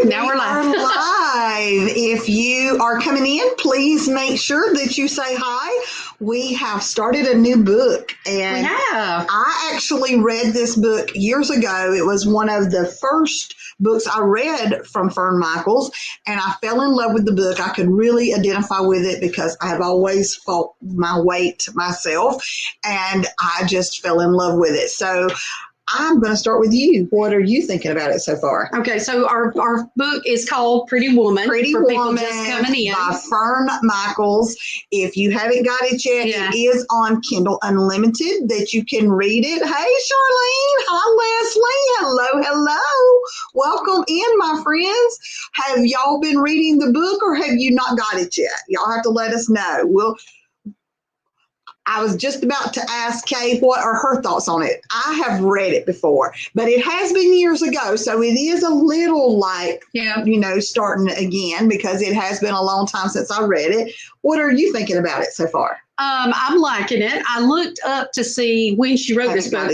Now we're live. If you are coming in, please make sure that you say hi. We have started a new book, and I actually read this book years ago. It was one of the first books I read from Fern Michaels, and I fell in love with the book. I could really identify with it because I have always fought my weight myself, and I just fell in love with it. So I'm going to start with you. What are you thinking about it so far? Okay, so our book is called Pretty Woman. Pretty for Woman people just coming in. by Fern Michaels. If you haven't got it yet, it is on Kindle Unlimited that you can read it. Hey, Charlene. Hi, Leslie. Hello. Welcome in, my friends. Have y'all been reading the book or have you not got it yet? Y'all have to let us know. I was just about to ask Kay what are her thoughts on it. I have read it before, but it has been years ago, so it is a little like, starting again because it has been a long time since I read it. What are you thinking about it so far? I'm liking it. I looked up to see when she wrote this book.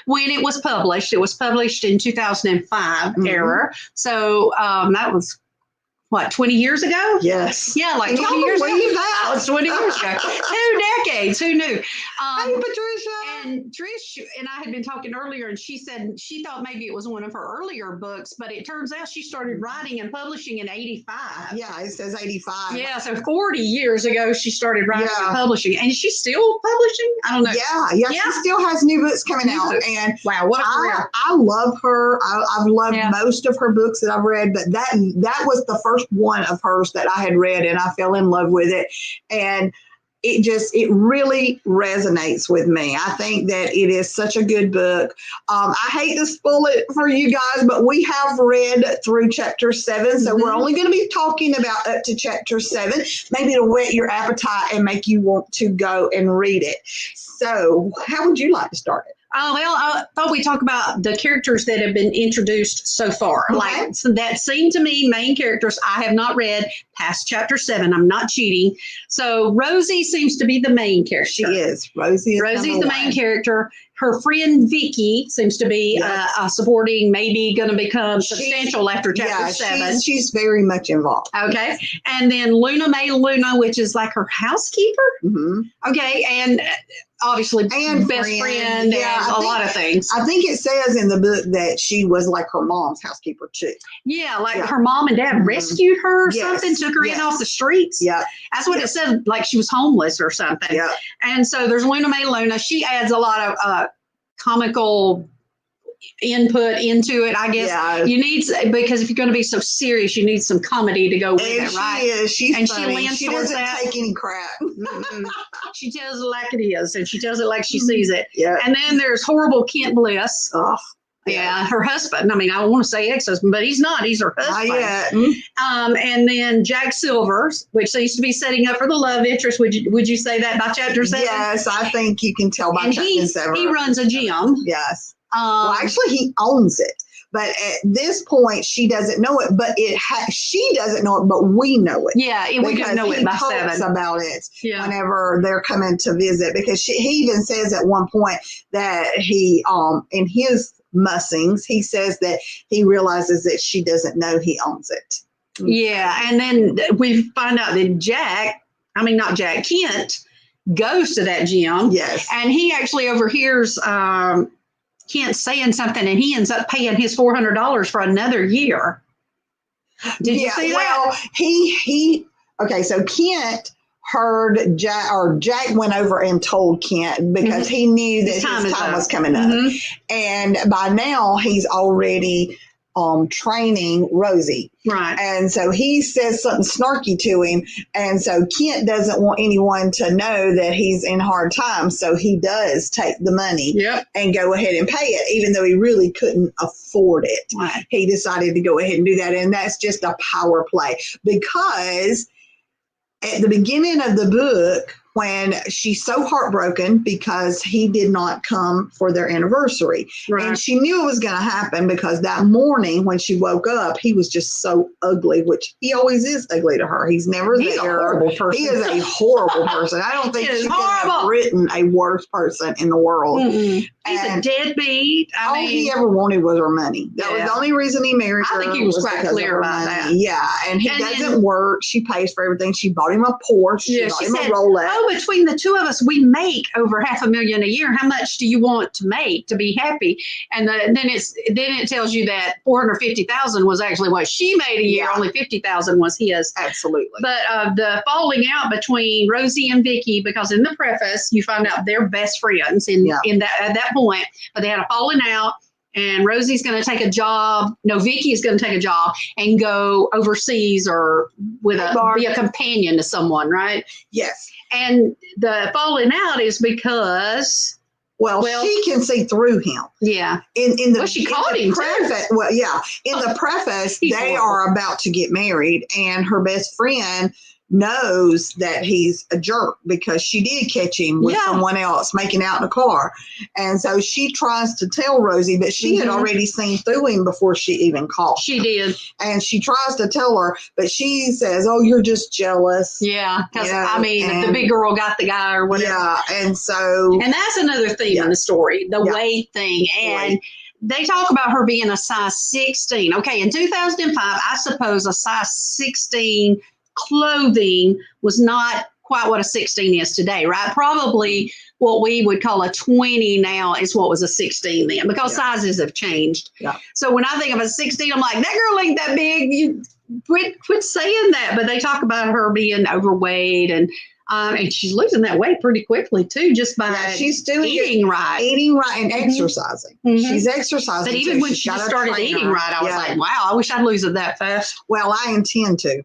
When it was published. It was published in 2005 era. So that was 20 years ago? Yes. Yeah, like 20 years ago. That was 20 years ago. 2 decades. Who knew? Hey, Patricia. And Trish and I had been talking earlier, and she said she thought maybe it was one of her earlier books, but it turns out she started writing and publishing in 85. Yeah, it says 85. Yeah, so 40 years ago she started writing and publishing. And she's still publishing? I don't know. Yeah. She still has new books coming out. And wow, what a career. I love her. I've loved most of her books that I've read, but that was the first one of hers that I had read, and I fell in love with it. And it really resonates with me. I think that it is such a good book. I hate to spoil it for you guys, but we have read through chapter 7. So we're only going to be talking about up to chapter 7. Maybe it'll whet your appetite and make you want to go and read it. So how would you like to start it? Well, I thought we'd talk about the characters that have been introduced so far. Okay. That seem to me main characters. I have not read past chapter 7. I'm not cheating. So Rosie seems to be the main character. She is. Rosie is Rosie's the main character. Her friend Vickie seems to be a supporting, maybe going to become substantial after chapter 7. She's very much involved. Okay. And then Luna May Luna, which is like her housekeeper. Mm-hmm. Okay. And obviously and best friend and a lot of things. I think it says in the book that she was like her mom's housekeeper too. Yeah, her mom and dad rescued her or something, took her in off the streets. Yeah. That's what it said, like she was homeless or something. Yeah. And so there's Luna May Luna. She adds a lot of comical input into it, I guess. Yeah. You need, because if you're going to be so serious, you need some comedy to go with it, right? She is. She's funny. She doesn't take any crap. She tells it like it is, and she tells it like she sees it. Yeah. And then there's horrible Kent Bliss. Oh. Yeah, her husband. I mean, I don't want to say ex-husband, but he's not. He's her husband. And then Jack Silvers, which seems to be setting up for the love interest. Would you say that by chapter 7? Yes, I think you can tell by chapter 7. He runs a gym. Yes. Well, actually, he owns it. But at this point, she doesn't know it. But she doesn't know it, but we know it. Yeah, we do know it by 7. He talks about it whenever they're coming to visit, because he even says at one point that he, in his mussings, he says that he realizes that she doesn't know he owns it. Yeah, and then we find out that Kent goes to that gym. Yes. And he actually overhears Kent saying something, and he ends up paying his $400 for another year. Did you see that? Okay, so Kent heard Jack went over and told Kent because he knew that his time was coming up. And by now he's already training Rosie. Right. And so he says something snarky to him. And so Kent doesn't want anyone to know that he's in hard times. So he does take the money and go ahead and pay it, even though he really couldn't afford it. Right. He decided to go ahead and do that. And that's just a power play, because at the beginning of the book, when she's so heartbroken because he did not come for their anniversary. Right. And she knew it was going to happen because that morning when she woke up, he was just so ugly, which he always is ugly to her. He's never there. A horrible person. He is a horrible person. I don't think she could have written a worse person in the world. He's a deadbeat. All he ever wanted was her money. That was the only reason he married her. I think he was quite clear about that. Yeah, and he doesn't work. She pays for everything. She bought him a Porsche. Yeah, she said, a Rolex. "Oh, between the two of us, we make over $500,000 a year. How much do you want to make to be happy?" And then it tells you that $450,000 was actually what she made a year. Only $50,000 was his. Absolutely. But the falling out between Rosie and Vickie, because in the preface you find out they're best friends in that at that point, but they had a falling out. And Rosie's going to take a job. No, Vickie is going to take a job and go overseas or be a companion to someone, right? Yes. And the falling out is because, well, she can see through him. Yeah. She called him preface. Well, yeah. In the preface, they are about to get married, and her best friend knows that he's a jerk because she did catch him with someone else making out in a car. And so she tries to tell Rosie, but she had already seen through him before she even called. She did. And she tries to tell her, but she says, "Oh, you're just jealous." Yeah. Because, if the big girl got the guy or whatever. Yeah. And that's another theme in the story, the weight thing. And they talk about her being a size 16. Okay. In 2005, I suppose a size 16 clothing was not quite what a 16 is today, right? Probably what we would call a 20 now is what was a 16 then, because sizes have changed. Yeah. So when I think of a 16, I'm like, that girl ain't that big. You quit saying that. But they talk about her being overweight and she's losing that weight pretty quickly too, just by she's doing eating right and exercising. She's exercising. But even when she started eating right, I was like, wow, I wish I'd lose it that fast. Well, I intend to.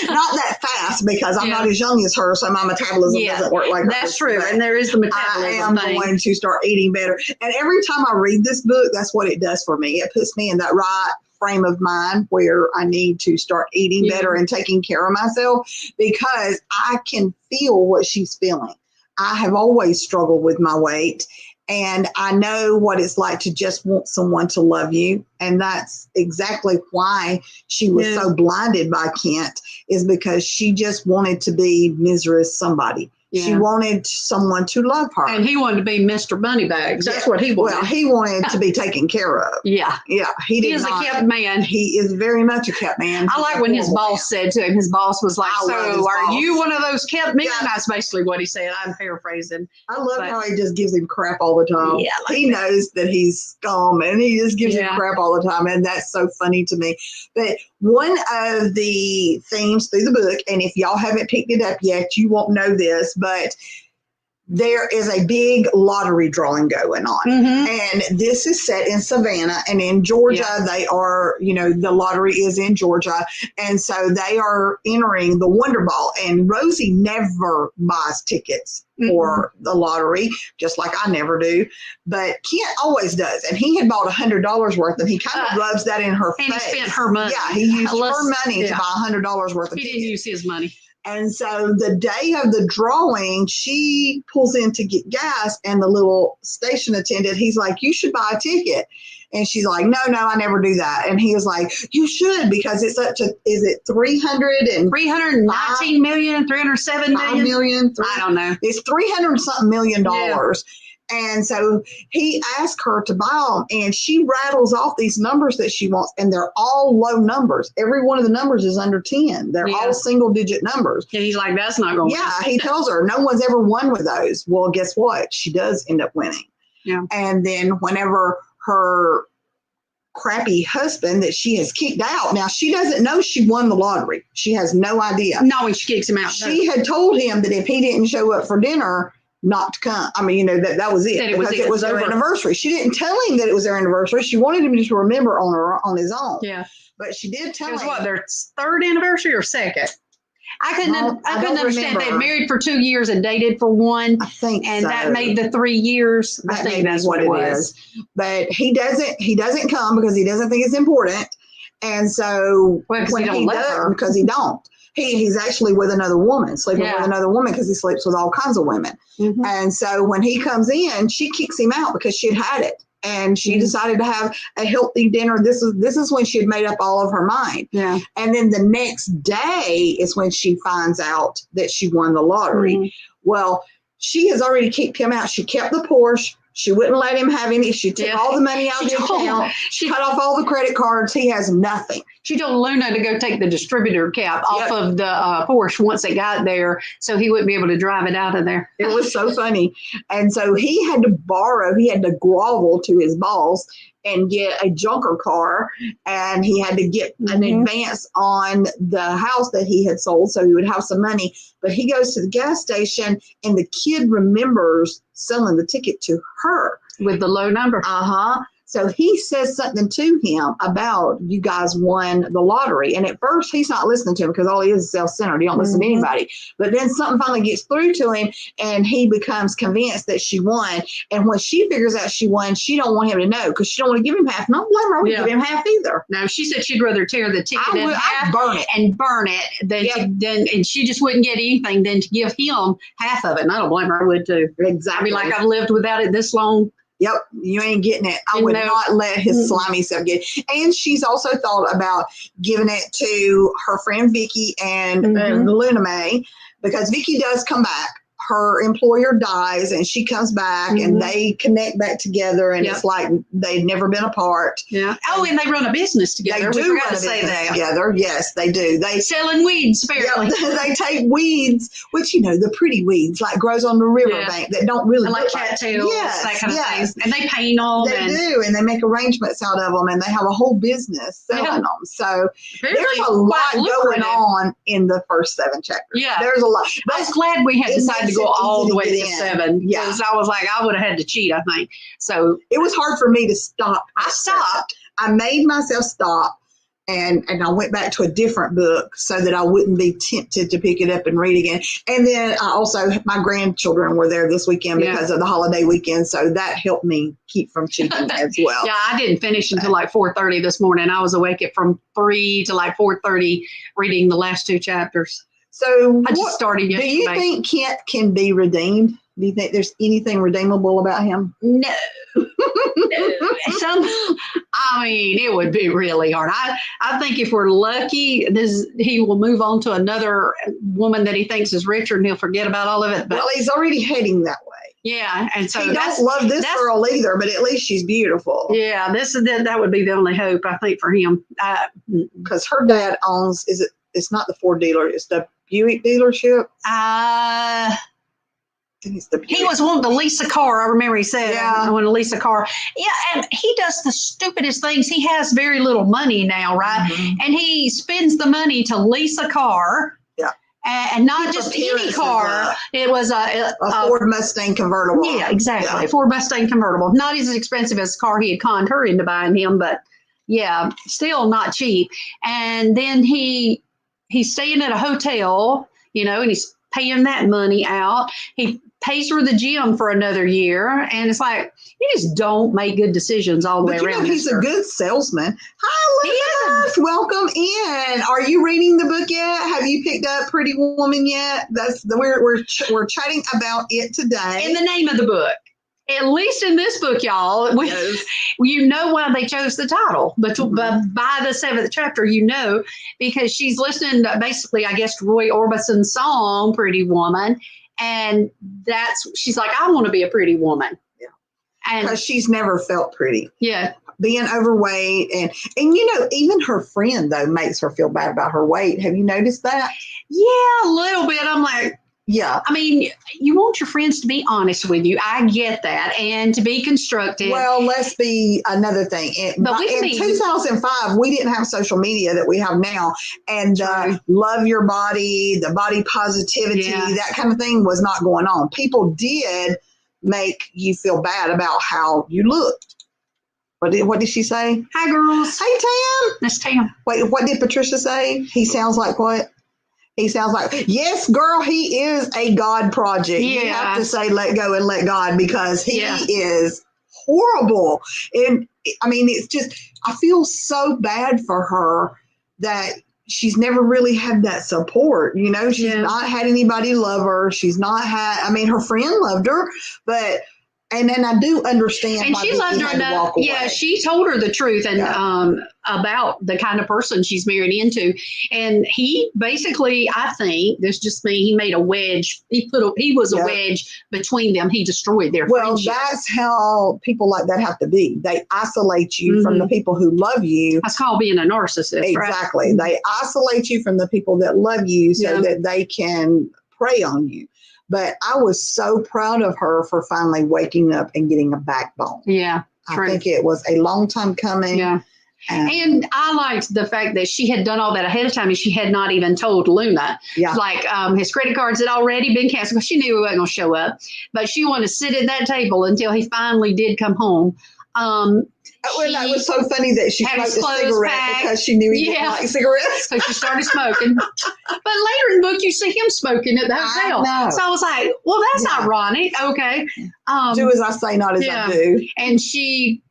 Not that fast because I'm not as young as her, so my metabolism doesn't work like that's true. And there is the metabolism I am going to start eating better. And every time I read this book, that's what it does for me. It puts me in that right frame of mind where I need to start eating better and taking care of myself, because I can feel what she's feeling. I have always struggled with my weight, and I know what it's like to just want someone to love you. And that's exactly why she was so blinded by Kent, is because she just wanted to be Mrs. somebody. She wanted someone to love her. And he wanted to be Mr. Moneybags. That's what he wanted. Well, he wanted to be taken care of. Yeah. He is a kept man. He is very much a kept man. I like when his boss said to him, his boss was like, "So are you one of those kept men?" That's basically what he said. I'm paraphrasing. I love how he just gives him crap all the time. Yeah, he knows that he's scum, and he just gives him crap all the time. And that's so funny to me. But one of the themes through the book, and if y'all haven't picked it up yet, you won't know this, but there is a big lottery drawing going on. And this is set in Savannah, and in Georgia, they are, the lottery is in Georgia. And so they are entering the Wonder Ball, and Rosie never buys tickets for the lottery, just like I never do. But Kent always does. And he had bought $100 worth, and he kind of rubs that in her face. And he spent her money. Yeah, he used her money to buy $100 worth of tickets. He didn't use his money. And so the day of the drawing, she pulls in to get gas, and the little station attendant, he's like, "You should buy a ticket." And she's like, no, I never do that. And he was like, "You should, because it's up to, is it 319 million, 307 million? I don't know. It's 300 something million dollars. And so he asked her to buy them, and she rattles off these numbers that she wants, and they're all low numbers. Every one of the numbers is under 10. They're all single digit numbers. And he's like, "That's not going to work." Yeah, he tells her no one's ever won with those. Well, guess what? She does end up winning. Yeah. And then whenever her crappy husband that she has kicked out, now she doesn't know she won the lottery. She has no idea. No, she kicks him out. She had told him that if he didn't show up for dinner, not to come. I mean, that was it, because it was their anniversary. She didn't tell him that it was their anniversary. She wanted him to remember on his own. Yeah. But she did tell him. It was what, their third anniversary or second? I couldn't understand. They married for 2 years and dated for one. I think and that made the 3 years. I think that's what it was. But he doesn't come because he doesn't think it's important. And so when he does, because he don't. He's actually with another woman, sleeping with another woman, because he sleeps with all kinds of women. And so when he comes in, she kicks him out because she had it. And she decided to have a healthy dinner. This is when she had made up all of her mind. Yeah. And then the next day is when she finds out that she won the lottery. Well, she has already kicked him out. She kept the Porsche. She wouldn't let him have any. She took all the money out of the account. She cut off all the credit cards. He has nothing. She told Luna to go take the distributor cap off of the Porsche once it got there so he wouldn't be able to drive it out of there. It was so funny. And so he had to grovel to his boss and get a junker car, and he had to get an advance on the house that he had sold so he would have some money. But he goes to the gas station, and the kid remembers selling the ticket to her. With the low number. So he says something to him about, you guys won the lottery. And at first he's not listening to him because all he is self-centered. He don't listen to anybody. But then something finally gets through to him, and he becomes convinced that she won. And when she figures out she won, she don't want him to know because she don't want to give him half. No blame her. I wouldn't give him half either. No, she said she'd rather tear the ticket in half burn it than and she just wouldn't get anything than to give him half of it. And I don't blame her. I would too. Exactly. I mean, like I've lived without it this long. Yep, you ain't getting it. I would not let his slimy self get it. And she's also thought about giving it to her friend Vickie and Luna May, because Vickie does come back. Her employer dies and she comes back and they connect back together, and it's like they've never been apart. Yeah. Oh, and they run a business together. They do run a business together. Yes, they do. They selling weeds, apparently. They take weeds, which, the pretty weeds like grows on the riverbank that don't really like cattails, that kind of things. And they paint them. They do, and they make arrangements out of them, and they have a whole business selling them. So there's a lot going on in the first 7 chapters. Yeah. There's a lot. I was glad we had decided to go all the way to 7. Because I was like, I would have had to cheat, I think. So it was hard for me to stop. I stopped. I made myself stop, and I went back to a different book so that I wouldn't be tempted to pick it up and read again. And then my grandchildren were there this weekend because of the holiday weekend, so that helped me keep from cheating as well. Yeah, I didn't finish until like 4:30 this morning. I was awake from 3 to like 4:30 reading the last 2 chapters. So I just started yesterday. Do you think Kent can be redeemed? Do you think there's anything redeemable about him? No. It would be really hard. I think if we're lucky, he will move on to another woman that he thinks is richer, and he'll forget about all of it. But, well, he's already heading that way. Yeah, and so he don't love this girl either, but at least she's beautiful. Yeah, that would be the only hope, I think, for him. Because her dad owns, it's not the Ford dealer, it's the Buick dealership. He was wanting to lease a car. I remember he said, I want to lease a car. Yeah, and he does the stupidest things. He has very little money now, right? And he spends the money to lease a car. Yeah. And not just any car. It was a Ford Mustang convertible. Yeah, exactly. Yeah. Ford Mustang convertible. Not as expensive as the car he had conned her into buying him, but still not cheap. And then he's staying at a hotel, and he's paying that money out. He pays for the gym for another year. And it's like, you just don't make good decisions all the way around. He's a good salesman. Hi, Elizabeth. Welcome in. Are you reading the book yet? Have you picked up Pretty Woman yet? We're chatting about it today. In the name of the book. At least in this book, y'all, you know why they chose the title. But by the 7th chapter, because she's listening to basically, I guess, Roy Orbison's song, Pretty Woman. And she's like, I want to be a pretty woman. Yeah. Because she's never felt pretty. Yeah. Being overweight. And even her friend, though, makes her feel bad about her weight. Have you noticed that? Yeah, a little bit. I'm like, yeah. I mean, you want your friends to be honest with you. I get that. And to be constructive. Well, let's be another thing. In 2005, we didn't have social media that we have now. And love your body, the body positivity, that kind of thing was not going on. People did make you feel bad about how you looked. What did she say? Hi, girls. Hey, Tam. That's Tam. Wait, what did Patricia say? He sounds like what? He sounds like, yes, girl, he is a God project. Yeah. You have to say let go and let God, because he is horrible. And I mean, it's just, I feel so bad for her that she's never really had that support. She's not had anybody love her. She's not had, her friend loved her, And then I do understand. And she loved her enough. Yeah, she told her the truth and about the kind of person she's married into. And he basically, I think, this just me, he made a wedge. He was a wedge between them. He destroyed their friendship. Well, that's how people like that have to be. They isolate you from the people who love you. That's called being a narcissist. Exactly. Right? They isolate you from the people that love you so that they can prey on you. But I was so proud of her for finally waking up and getting a backbone. Yeah. I think it was a long time coming. Yeah. And I liked the fact that she had done all that ahead of time and she had not even told Luna. Yeah. Like his credit cards had already been canceled because she knew he wasn't going to show up. But she wanted to sit at that table until he finally did come home. That was so funny that she smoked a cigarette because she knew he didn't like cigarettes. So she started smoking. But later in the book, you see him smoking at the hotel. So I was like, well, that's ironic. Okay. Do as I say, not as I do. And she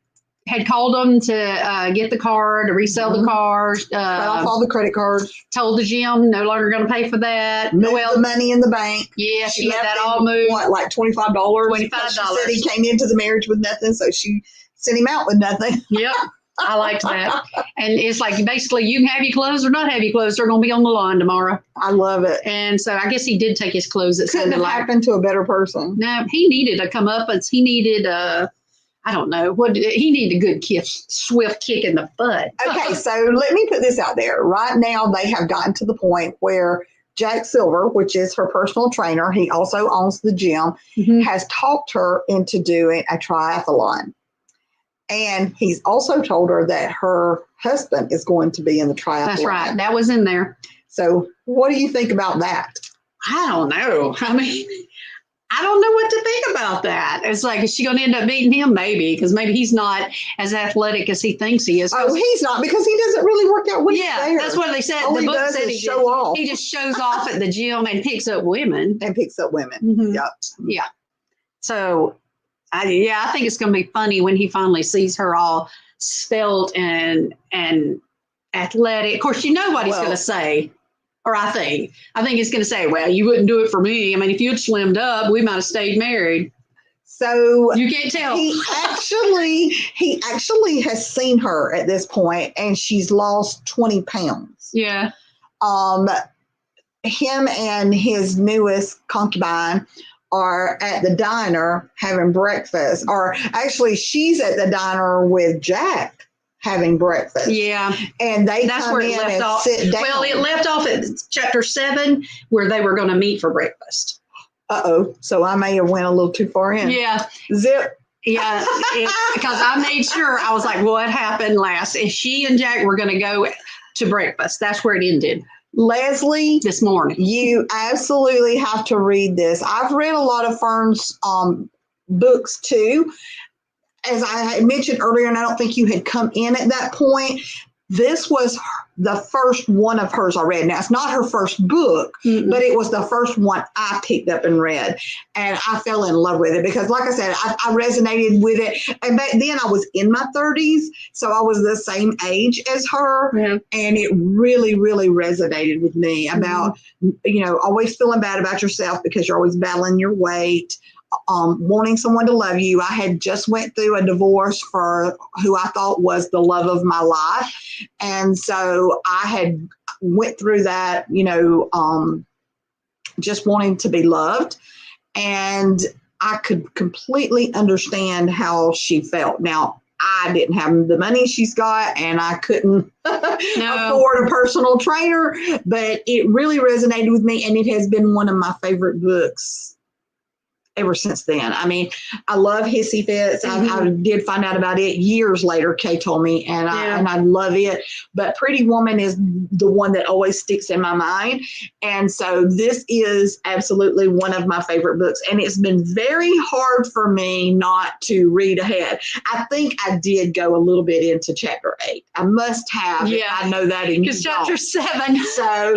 had called him to get the car, to resell the car. Cut off all the credit cards. Told the gym, no longer going to pay for that. Moved the money in the bank. Yeah, she had that all moved. What, like $25? $25. She said he came into the marriage with nothing, so she sent him out with nothing. Yep. I liked that. And it's like, basically, you can have your clothes or not have your clothes. They're going to be on the lawn tomorrow. I love it. And so I guess he did take his clothes. It couldn't have happened to a better person. No, he needed a comeuppance. He needed I don't know. He needed a good kick, swift kick in the butt. Okay, so let me put this out there. Right now, they have gotten to the point where Jack Silver, which is her personal trainer, he also owns the gym, has talked her into doing a triathlon. And he's also told her that her husband is going to be in the triathlon. That's right. That was in there. So what do you think about that? I don't know. I mean, I don't know what to think about that. It's like, is she going to end up beating him? Maybe, because maybe he's not as athletic as he thinks he is. Oh, he's not, because he doesn't really work out when he's there. That's what they said. All he does is show off. He just shows off at the gym and picks up women. Yep. Yeah. So, I think it's going to be funny when he finally sees her all svelte and athletic. Of course, you know what he's going to say. Or I think he's going to say, well, you wouldn't do it for me. I mean, if you'd slimmed up, we might have stayed married. So you can't tell. He actually has seen her at this point, and she's lost 20 pounds. Yeah. Him and his newest concubine are at the diner having breakfast, or actually she's at the diner with Jack having breakfast. Yeah. And that's come where it left off. Sit down. Well, it left off at chapter 7 where they were going to meet for breakfast. So I may have went a little too far in. Yeah. Zip. Yeah, because I made sure, I was like, what happened last? And she and Jack were going to go to breakfast. That's where it ended. Leslie, this morning. You absolutely have to read this. I've read a lot of Fern's books too. As I had mentioned earlier, and I don't think you had come in at that point, this was the first one of hers I read. Now, it's not her first book, but it was the first one I picked up and read. And I fell in love with it because, like I said, I resonated with it. And back then I was in my 30s, so I was the same age as her. Yeah. And it really, really resonated with me about, always feeling bad about yourself because you're always battling your weight. Wanting someone to love you. I had just went through a divorce for who I thought was the love of my life. And so I had went through that, just wanting to be loved. And I could completely understand how she felt. Now, I didn't have the money she's got, and I couldn't afford a personal trainer, but it really resonated with me. And it has been one of my favorite books ever since then. I mean, I love Hissy Fits. I did find out about it years later. Kay told me, and I love it. But Pretty Woman is the one that always sticks in my mind. And so this is absolutely one of my favorite books. And it's been very hard for me not to read ahead. I think I did go a little bit into chapter 8. I must have. Yeah. I know that in chapter 7. So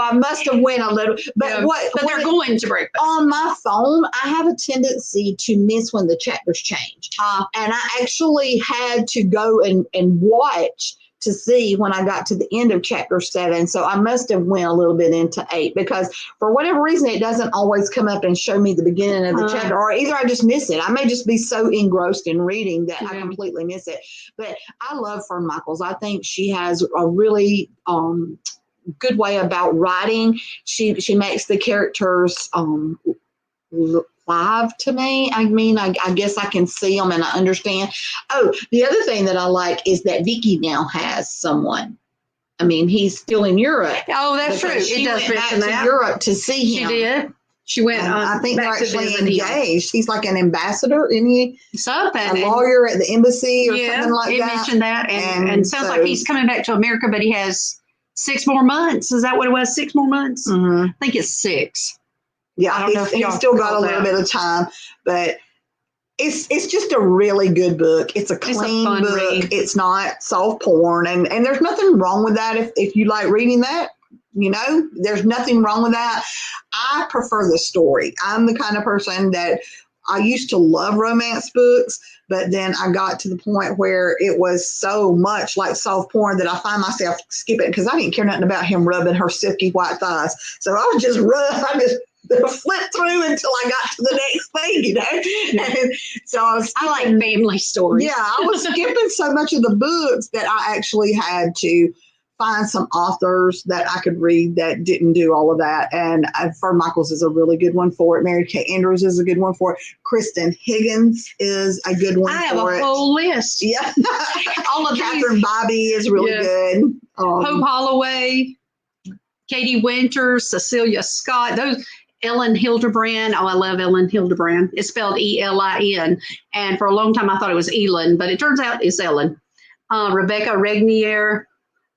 I must have went a little. But they're going to breakfast. On my phone, I have a tendency to miss when the chapters change. And I actually had to go and watch to see when I got to the end of chapter 7. So I must have went a little bit into 8 because for whatever reason, it doesn't always come up and show me the beginning of the chapter, or either I just miss it. I may just be so engrossed in reading that I completely miss it. But I love Fern Michaels. I think she has a really good way about writing. She makes the characters live to me. I mean, I guess I can see them and I understand. Oh, the other thing that I like is that Vickie now has someone. I mean, he's still in Europe. Oh, that's true. She went back to Europe to see him. She did. She went. I think they're actually engaged. He's like an ambassador, isn't he? Something. A lawyer at the embassy or something like that. He mentioned that, and sounds like he's coming back to America, but he has 6 more months. Is that what it was? 6 more months? Mm-hmm. I think it's 6. Yeah, he's still got a little bit of time, but it's just a really good book. It's a clean book. Read. It's not soft porn, and there's nothing wrong with that if you like reading that. You know, there's nothing wrong with that. I prefer the story. I'm the kind of person that I used to love romance books, but then I got to the point where it was so much like soft porn that I find myself skipping because I didn't care nothing about him rubbing her silky white thighs. So I was just flip through until I got to the next thing, you know. And so I like family stories. Yeah, I was skipping so much of the books that I actually had to find some authors that I could read that didn't do all of that. And Fern Michaels is a really good one for it. Mary Kay Andrews is a good one for it. Kristen Higgins is a good one for it. I have a whole list. Yeah. All of Catherine Bobby is really good. Hope Holloway, Katie Winters, Cecilia Scott, those. Ellen Hildebrand. Oh, I love Ellen Hildebrand. It's spelled Elin. And for a long time, I thought it was Elin, but it turns out it's Ellen. Rebecca Regnier,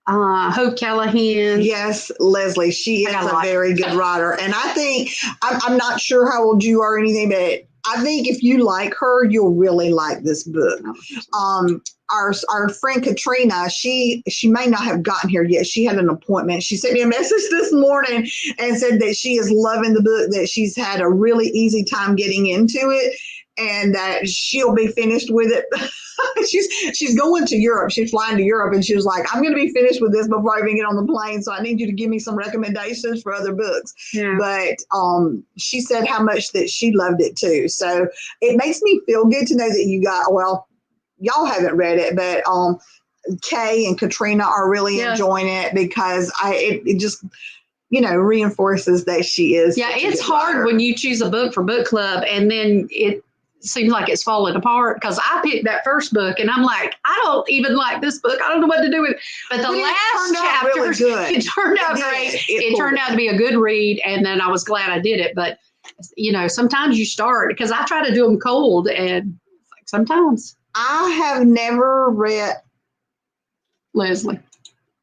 Hope Callahan. Yes, Leslie. She is a very good writer. And I think, I'm not sure how old you are or anything, but I think if you like her, you'll really like this book. Our friend Katrina, she may not have gotten here yet. She had an appointment. She sent me a message this morning and said that she is loving the book, that she's had a really easy time getting into it, and that she'll be finished with it. She's going to Europe. She's flying to Europe, and she was like, I'm going to be finished with this before I even get on the plane, so I need you to give me some recommendations for other books. Yeah. But she said how much that she loved it too. So it makes me feel good to know that you got, well, y'all haven't read it, but Kay and Katrina are really enjoying it because it just, you know, reinforces that she is. Yeah, it's hard when you choose a book for book club and then it seems like it's falling apart because I picked that first book and I'm like, I don't even like this book. I don't know what to do with it. But the last chapters, it turned out great. It turned out to be a good read, and then I was glad I did it. But, you know, sometimes you start, because I try to do them cold, and sometimes. I have never read Leslie.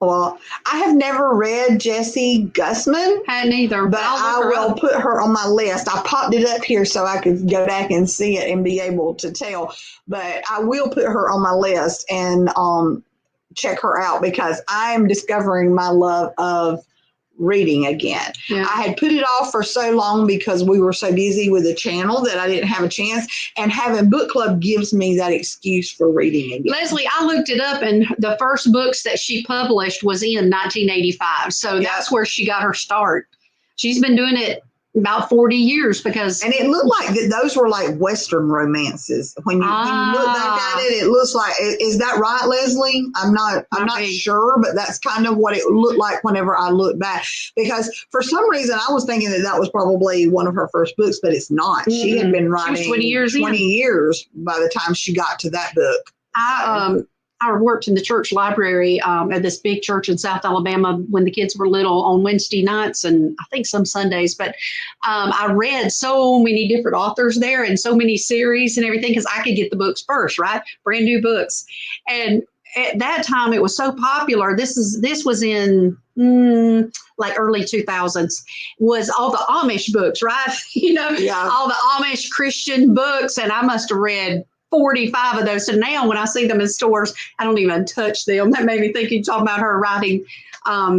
Well, I have never read Jessie Gussman. Hadn't either. But I will put her on my list. I popped it up here so I could go back and see it and be able to tell. But I will put her on my list and check her out because I'm discovering my love of reading again. Yeah. I had put it off for so long because we were so busy with the channel that I didn't have a chance, and having book club gives me that excuse for reading again. Leslie, I looked it up, and the first books that she published was in 1985. So that's where she got her start. She's been doing it about 40 years because. And it looked like those were like Western romances. When you look back at it, it looks like, is that right, Leslie? I'm not sure, but that's kind of what it looked like whenever I look back. Because for some reason, I was thinking that was probably one of her first books, but it's not. Mm-hmm. She had been writing 20 years by the time she got to that book. I worked in the church library at this big church in South Alabama when the kids were little on Wednesday nights and I think some Sundays. But I read so many different authors there and so many series and everything because I could get the books first, right? Brand new books. And at that time, it was so popular. This was in like early 2000s, was all the Amish books, right? All the Amish Christian books. And I must have read 45 of those. So now when I see them in stores, I don't even touch them. That made me think you're talking about her writing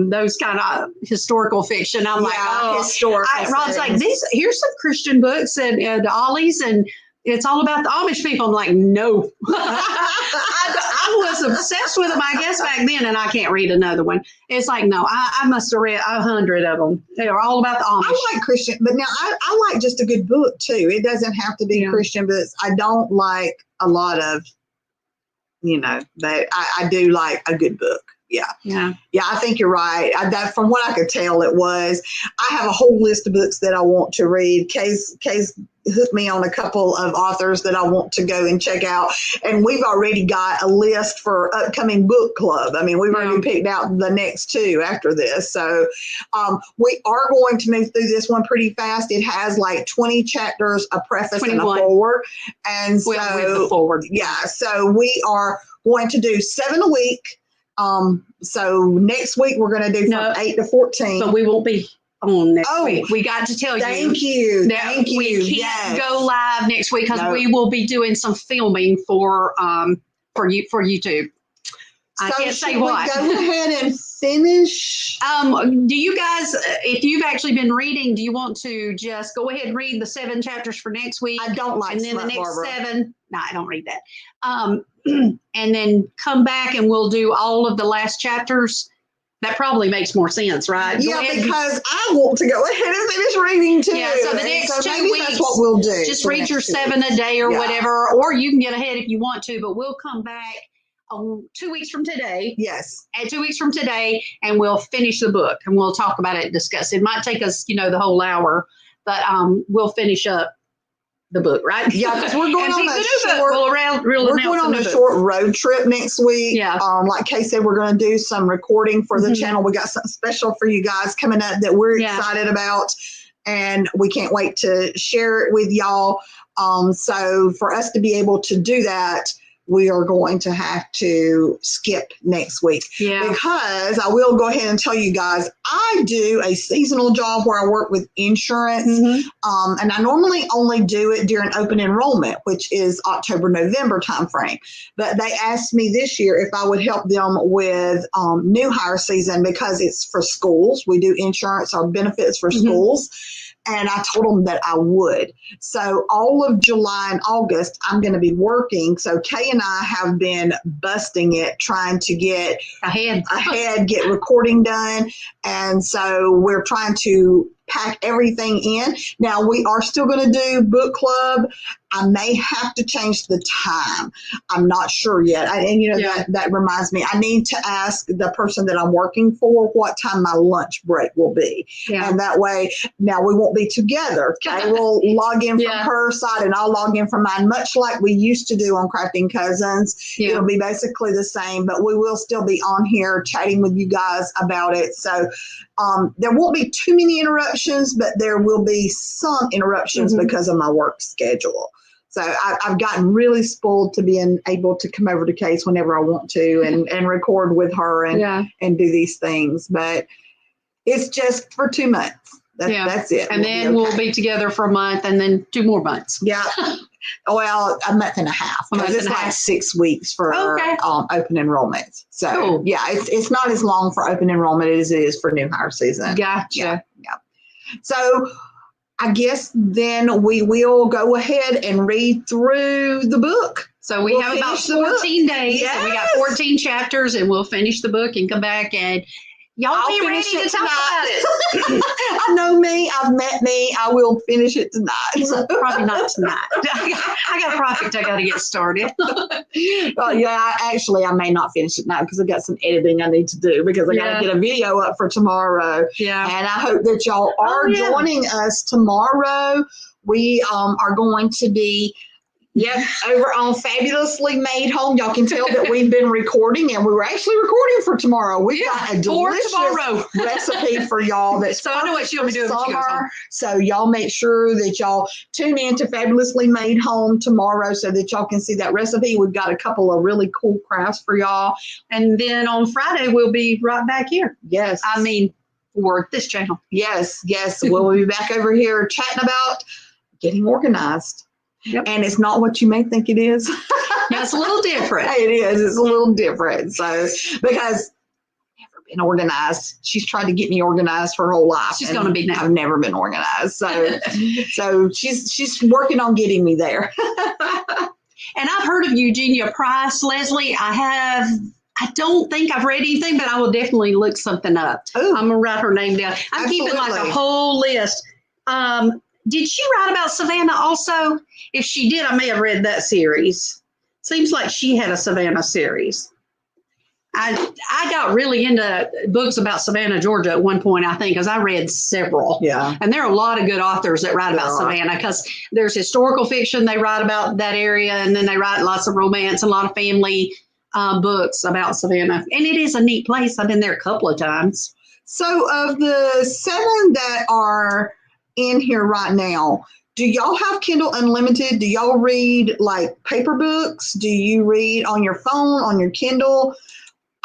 those kind of historical fiction. I'm like, historical. Ron's like, here's some Christian books and the Ollies, and it's all about the Amish people. I'm like, no. I was obsessed with them, I guess, back then, and I can't read another one. It's like, no, I must have read 100 of them. They are all about the Amish. I like Christian, but now I like just a good book too. It doesn't have to be Christian books. I don't like a lot of, that I do like a good book. Yeah. I think you're right. That, from what I could tell, it was. I have a whole list of books that I want to read. Kay's hooked me on a couple of authors that I want to go and check out, and we've already got a list for upcoming book club. I mean, we've already picked out the next two after this, so we are going to move through this one pretty fast. It has like 20 chapters, a preface, 21. And a foreword, and so with the foreword. So we are going to do 7 a week. So next week we're going to do from 8 to 14. But we won't be on next week. We got to tell Thank you. We can't go live next week because we will be doing some filming for YouTube. I can't say what. Go ahead and finish. Do you guys, if you've actually been reading, do you want to just go ahead and read the 7 chapters for next week? I don't like, and then smut, the next Barbara. 7. No, I don't read that. And then come back and we'll do all of the last chapters. That probably makes more sense, right? Yeah, because I want to go ahead and finish reading too. Yeah, so the next 2 weeks, that's what we'll do. Just read your 7 a day or whatever, or you can get ahead if you want to, but we'll come back 2 weeks from today. Yes. And 2 weeks from today, and we'll finish the book and we'll talk about it and discuss it. It might take us, the whole hour, but we'll finish up the book, right? Yeah, because we're going on a short road trip next week. Yeah. Like Kay said, we're going to do some recording for the channel. We got something special for you guys coming up that we're excited about, and we can't wait to share it with y'all. So for us to be able to do that, we are going to have to skip next week. Yeah. Because I will go ahead and tell you guys, I do a seasonal job where I work with insurance. And I normally only do it during open enrollment, which is October, November timeframe. But they asked me this year if I would help them with new hire season because it's for schools. We do insurance or benefits for schools. And I told them that I would. So all of July and August, I'm going to be working. So Kay and I have been busting it, trying to get ahead, get recording done. And so we're trying to pack everything in. Now, we are still going to do book club. I may have to change the time. I'm not sure yet. That reminds me, I need to ask the person that I'm working for what time my lunch break will be. Yeah. And that way, now we won't be together. I will log in from her side and I'll log in from mine, much like we used to do on Crafting Cousins. Yeah. It'll be basically the same, but we will still be on here chatting with you guys about it. So there won't be too many interruptions, but there will be some interruptions because of my work schedule. So I've gotten really spoiled to being able to come over to Case whenever I want to and record with her and do these things. But it's just for 2 months. That's it. And then we'll be together for a month and then 2 more months. Yeah. Well, a month and a half. Because it's like 6 weeks for open enrollment. So, it's not as long for open enrollment as it is for new hire season. Gotcha. Yeah. So, I guess then we will go ahead and read through the book. So we'll have about 14 days. Yes. So we got 14 chapters and we'll finish the book and come back and y'all be ready to talk about it. I know me. I've met me. I will finish it tonight. Probably not tonight. I got a project I got to get started. Well, I may not finish it now because I got some editing I need to do because I got to get a video up for tomorrow. Yeah. And I hope that y'all are joining us tomorrow. We are going to be over on Fabulously Made Home. Y'all can tell that we've been recording, and we were actually recording for tomorrow. We've got a delicious recipe for y'all. That's so I know what she'll be doing. So y'all make sure that y'all tune in to Fabulously Made Home tomorrow so that y'all can see that recipe. We've got a couple of really cool crafts for y'all. And then on Friday, we'll be right back here. Yes. I mean, for this channel. Yes. We'll be back over here chatting about getting organized. Yep. And it's not what you may think it is. Yeah, it's a little different. It is. It's a little different. So, because been organized. She's tried to get me organized her whole life. She's going to be now. I've never been organized. So she's working on getting me there. And I've heard of Eugenia Price, Leslie. I don't think I've read anything, but I will definitely look something up. Ooh. I'm going to write her name down. I'm Absolutely. keeping like a whole list. Did she write about Savannah also? If she did, I may have read that series. Seems like she had a Savannah series. I got really into books about Savannah, Georgia at one point, I think, because I read several. Yeah. And there are a lot of good authors that write about Savannah, because there's historical fiction they write about that area, and then they write lots of romance and a lot of family books about Savannah. And it is a neat place. I've been there a couple of times. So of the 7 that are in here right now, do y'all have Kindle Unlimited? Do y'all read like paper books? Do you read on your phone, on your Kindle?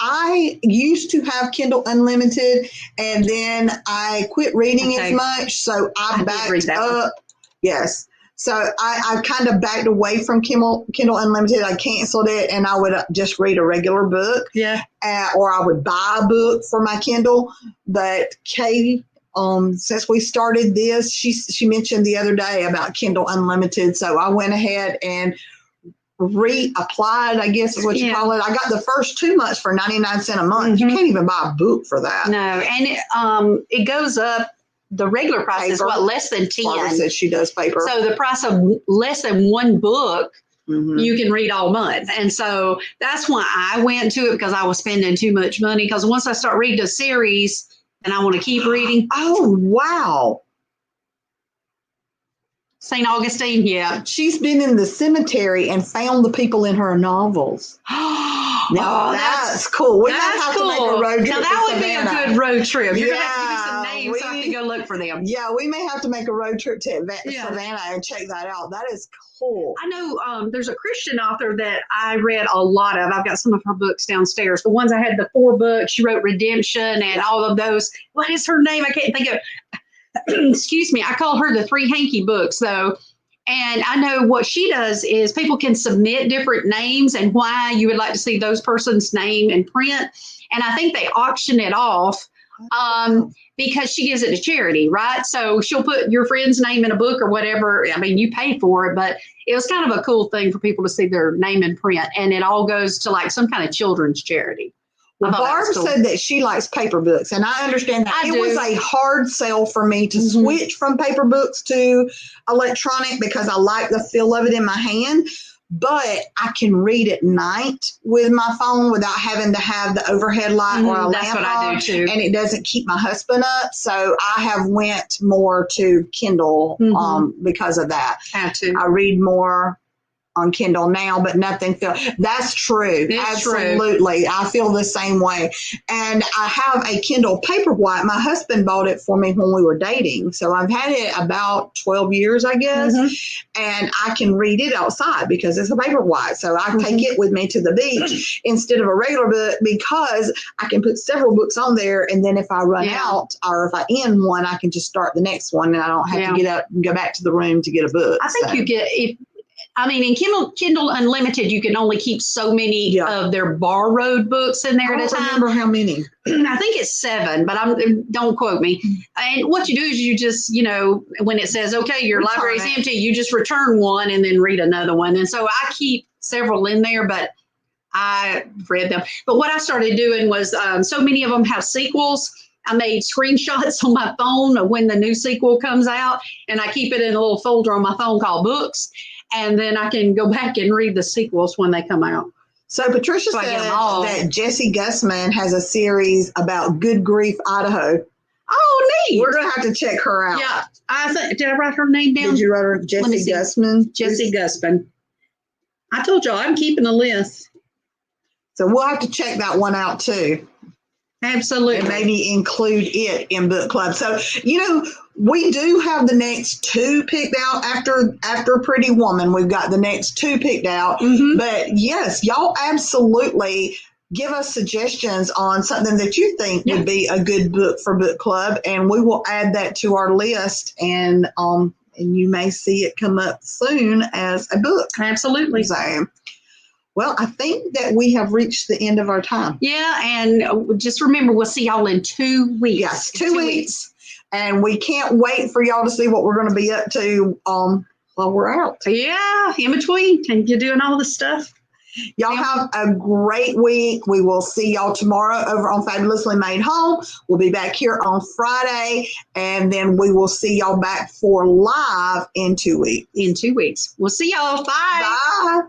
I used to have Kindle Unlimited, and then I quit reading as much, so I backed up. Yes. So I kind of backed away from Kindle Unlimited. I canceled it, and I would just read a regular book. Yeah. Or I would buy a book for my Kindle. But Katie, since we started this, she mentioned the other day about Kindle Unlimited, so I went ahead and reapplied, I guess is what you call it. I got the first 2 months for 99 cents a month. You can't even buy a book for that. No, and it goes up. The regular price is less than 10. Barbara says she does paper. So the price of less than one book, you can read all month. And so that's why I went to it, because I was spending too much money. Because once I start reading a series and I want to keep reading. Oh, wow. St. Augustine, yeah. She's been in the cemetery and found the people in her novels. Now, that's cool. We might have to make a road trip. Now, that would be a good road trip. You're Yeah, going to have to give me some names so I can go look for them. Yeah, we may have to make a road trip to Savannah and check that out. That is cool. I know there's a Christian author that I read a lot of. I've got some of her books downstairs. The ones I had, the 4 books. She wrote Redemption and all of those. What is her name? I can't think of. Excuse me. I call her the 3 hanky books, though. And I know what she does is people can submit different names and why you would like to see those person's name in print. And I think they auction it off because she gives it to charity, right? So she'll put your friend's name in a book or whatever. I mean, you pay for it, but it was kind of a cool thing for people to see their name in print. And it all goes to like some kind of children's charity. Well, Barb said that she likes paper books, and I understand that. It was a hard sell for me to switch from paper books to electronic because I like the feel of it in my hand, but I can read at night with my phone without having to have the overhead light or a lamp. That's what I do too. And it doesn't keep my husband up, so I have went more to Kindle because of that. I read more on Kindle now, but nothing that's true. Absolutely. I feel the same way. And I have a Kindle Paperwhite. My husband bought it for me when we were dating. So I've had it about 12 years, I guess. And I can read it outside because it's a Paperwhite. So I take it with me to the beach instead of a regular book because I can put several books on there. And then if I run out or if I end one, I can just start the next one and I don't have to get up and go back to the room to get a book. I think you get in Kindle Unlimited, you can only keep so many of their borrowed books in there at a time. I don't remember how many. I think it's 7, but don't quote me. And what you do is you just, when it says, okay, your library is empty, you just return one and then read another one. And so I keep several in there, but I read them. But what I started doing was so many of them have sequels. I made screenshots on my phone of when the new sequel comes out, and I keep it in a little folder on my phone called Books. And then I can go back and read the sequels when they come out. So Patricia said that Jessie Gussman has a series about Good Grief, Idaho. Oh, neat. We're going to have to check her out. Yeah. Did I write her name down? Did you write her? Jessie Gussman? Jessie Gussman. I told y'all I'm keeping a list. So we'll have to check that one out too. Absolutely. And maybe include it in book club. So, we do have the next 2 picked out after Pretty Woman. We've got the next 2 picked out. But yes, y'all absolutely give us suggestions on something that you think would be a good book for book club. And we will add that to our list and you may see it come up soon as a book. Absolutely. So, Well, I think that we have reached the end of our time. Yeah, and just remember, we'll see y'all in 2 weeks. Yes, 2 weeks. And we can't wait for y'all to see what we're going to be up to while we're out. Yeah, in between, and you're doing all this stuff. Y'all have a great week. We will see y'all tomorrow over on Fabulously Made Home. We'll be back here on Friday, and then we will see y'all back for live in 2 weeks. In 2 weeks. We'll see y'all. Bye. Bye.